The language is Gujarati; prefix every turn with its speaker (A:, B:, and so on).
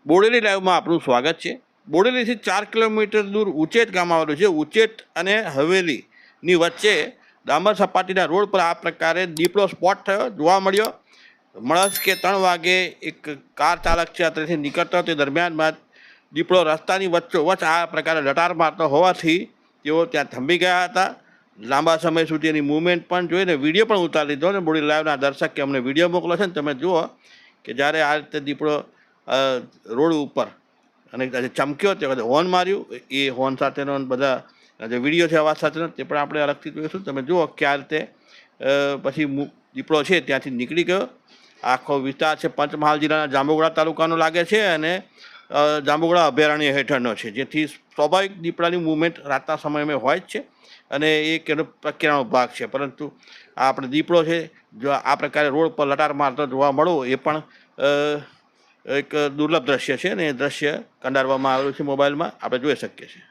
A: બોડેલી લાઈવમાં આપનું સ્વાગત છે। બોડેલીથી 4 કિલોમીટર દૂર ઉચેટ ગામ આવેલું છે। ઉચેટ અને હવેલીની વચ્ચે ડામર સપાટીના રોડ પર આ પ્રકારે દીપડો સ્પોટ થયો જોવા મળ્યો। મળસ કે 3 વાગે એક કાર ચાલક છે ત્યાંથી નીકળતો તે દરમિયાનમાં દીપડો રસ્તાની વચ્ચોવચ્ચ આ પ્રકારે લટાર મારતો હોવાથી તેઓ ત્યાં થંભી ગયા હતા। લાંબા સમય સુધી એની મૂવમેન્ટ પણ જોઈને વિડીયો પણ ઉતારી લીધો અને બોડેલી લાઈવના દર્શક કે અમને વિડીયો મોકલો છે ને તમે જુઓ કે જ્યારે આ રીતે દીપડો રોડ ઉપર અને ચમક્યો તે હોર્ન માર્યું એ હોર્ન સાથેનો બધા જે વિડીયો છે અવાજ સાથેનો તે પણ આપણે અલગથી જોઈશું। તમે જુઓ કે આ રીતે પછી દીપડો છે ત્યાંથી નીકળી ગયો। આખો વિસ્તાર છે પંચમહાલ જિલ્લાના જાંબુઘોડા તાલુકાનો લાગે છે અને જાંબુઘોડા અભયારણ્ય હેઠળનો છે, જેથી સ્વાભાવિક દીપડાની મૂવમેન્ટ રાતના સમયમાં હોય જ છે અને એક એનો પ્રક્રિયાનો ભાગ છે। પરંતુ આ આપણે દીપડો છે જો આ પ્રકારે રોડ પર લટાર મારતો જોવા મળવો એ પણ એક દુર્લભ દ્રશ્ય છે અને એ દ્રશ્ય કંડારવામાં આવેલું છે મોબાઈલમાં આપણે જોઈ શકીએ છીએ।